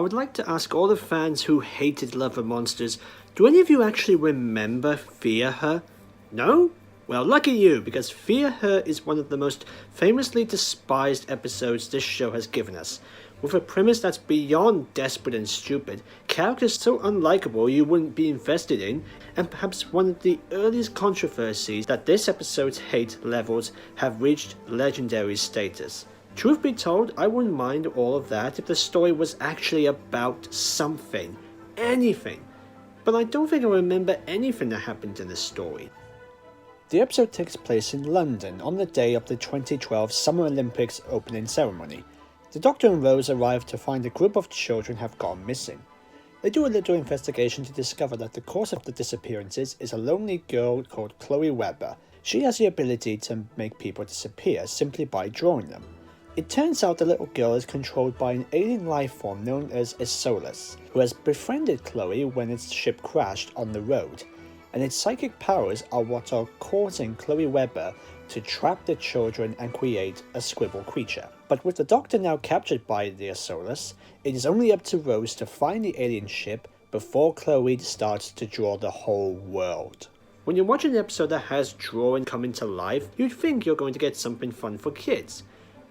would like to ask all the fans who hated Love and Monsters, do any of you actually remember Fear Her? No? Well, lucky you, because Fear Her is one of the most famously despised episodes this show has given us. With a premise that's beyond desperate and stupid, characters so unlikable you wouldn't be invested in, and perhaps one of the earliest controversies that this episode's hate levels have reached legendary status. Truth be told, I wouldn't mind all of that if the story was actually about something. Anything. But I don't think I remember anything that happened in this story. The episode takes place in London on the day of the 2012 Summer Olympics opening ceremony. The Doctor and Rose arrive to find a group of children have gone missing. They do a little investigation to discover that the cause of the disappearances is a lonely girl called Whovember. She has the ability to make people disappear simply by drawing them. It turns out the little girl is controlled by an alien life form known as a Solus, who has befriended Chloe when its ship crashed on the road, and its psychic powers are what are causing Whovember to trap the children and create a squibble creature. But with the Doctor now captured by the Solus, it is only up to Rose to find the alien ship before Chloe starts to draw the whole world. When you're watching an episode that has drawing coming to life, you'd think you're going to get something fun for kids.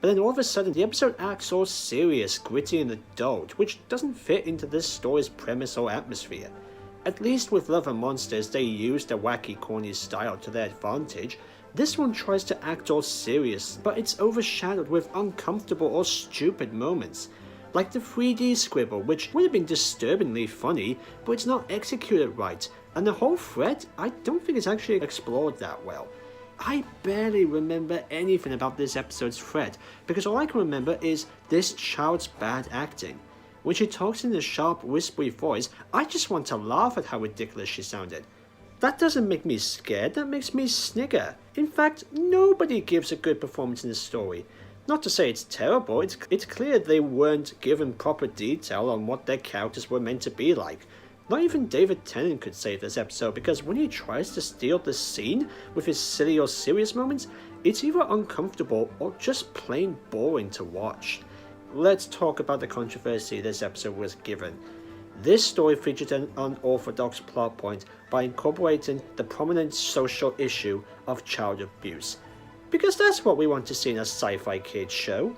But then all of a sudden the episode acts all serious, gritty and adult, which doesn't fit into this story's premise or atmosphere. At least with Love and Monsters they use the wacky corny style to their advantage. This one tries to act all serious, but it's overshadowed with uncomfortable or stupid moments. Like the 3D scribble, which would have been disturbingly funny, but it's not executed right, and the whole threat I don't think is actually explored that well. I barely remember anything about this episode's threat, because all I can remember is this child's bad acting. When she talks in a sharp, whispery voice, I just want to laugh at how ridiculous she sounded. That doesn't make me scared, that makes me snigger. In fact, nobody gives a good performance in this story. Not to say it's terrible, it's clear they weren't given proper detail on what their characters were meant to be like. Not even David Tennant could save this episode, because when he tries to steal the scene with his silly or serious moments, it's either uncomfortable or just plain boring to watch. Let's talk about the controversy this episode was given. This story featured an unorthodox plot point by incorporating the prominent social issue of child abuse. Because that's what we want to see in a sci-fi kids show.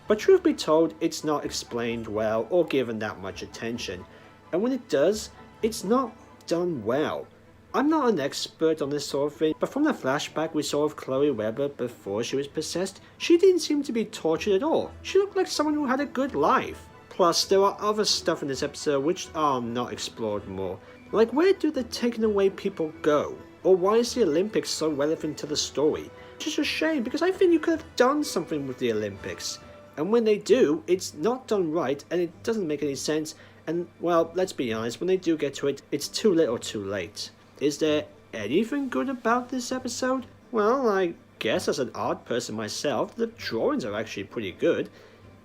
But truth be told, it's not explained well or given that much attention. And when it does, it's not done well. I'm not an expert on this sort of thing, but from the flashback we saw of Whovember before she was possessed, she didn't seem to be tortured at all. She looked like someone who had a good life. Plus, there are other stuff in this episode which are not explored more. Like, where do the taken away people go? Or why is the Olympics so relevant to the story? Which is a shame, because I think you could have done something with the Olympics. And when they do, it's not done right, and it doesn't make any sense. And, well, let's be honest, when they do get to it, it's too little too late. Is there anything good about this episode? Well, I guess as an art person myself, the drawings are actually pretty good.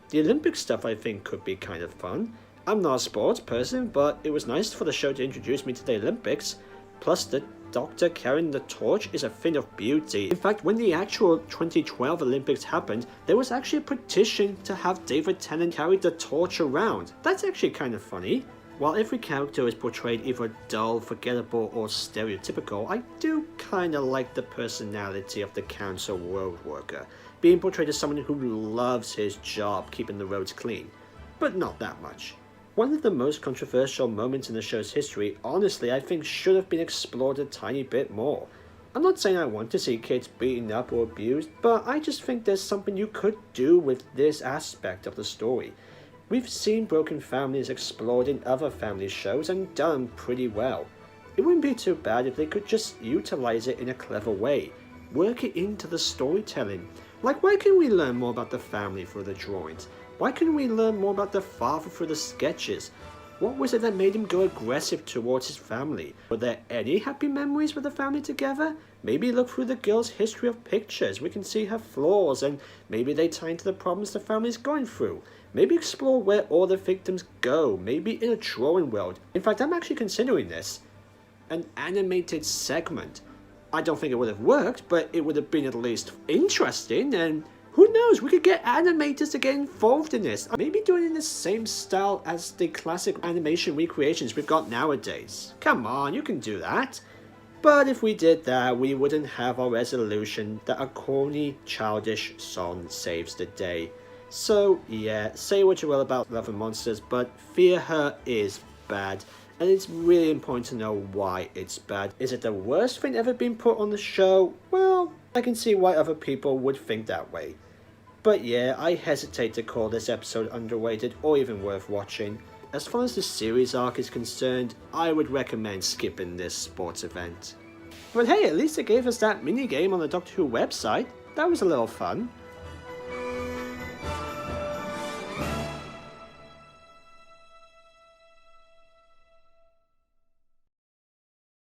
The Olympic stuff I think could be kind of fun. I'm not a sports person, but it was nice for the show to introduce me to the Olympics. Plus, the Doctor carrying the torch is a thing of beauty. In fact, when the actual 2012 Olympics happened, there was actually a petition to have David Tennant carry the torch around. That's actually kind of funny. While every character is portrayed either dull, forgettable, or stereotypical, I do kinda like the personality of the council road worker, being portrayed as someone who loves his job keeping the roads clean. But not that much. One of the most controversial moments in the show's history, honestly, I think should have been explored a tiny bit more. I'm not saying I want to see kids beaten up or abused, but I just think there's something you could do with this aspect of the story. We've seen broken families explored in other family shows and done pretty well. It wouldn't be too bad if they could just utilize it in a clever way. Work it into the storytelling. Like, why can't we learn more about the family through the drawings? Why couldn't we learn more about the father through the sketches? What was it that made him go aggressive towards his family? Were there any happy memories with the family together? Maybe look through the girl's history of pictures. We can see her flaws, and maybe they tie into the problems the family's going through. Maybe explore where all the victims go. Maybe in a drawing world. In fact, I'm actually considering this. An animated segment. I don't think it would have worked, but it would have been at least interesting, and Who knows, we could get animators to get involved in this. Maybe doing it in the same style as the classic animation recreations we've got nowadays. Come on, you can do that. But if we did that, we wouldn't have our resolution that a corny, childish song saves the day. So yeah, say what you will about Love and Monsters, but Fear Her is bad. And it's really important to know why it's bad. Is it the worst thing ever been put on the show? Well, I can see why other people would think that way. But yeah, I hesitate to call this episode underrated or even worth watching. As far as the series arc is concerned, I would recommend skipping this sports event. But hey, at least it gave us that mini game on the Doctor Who website. That was a little fun.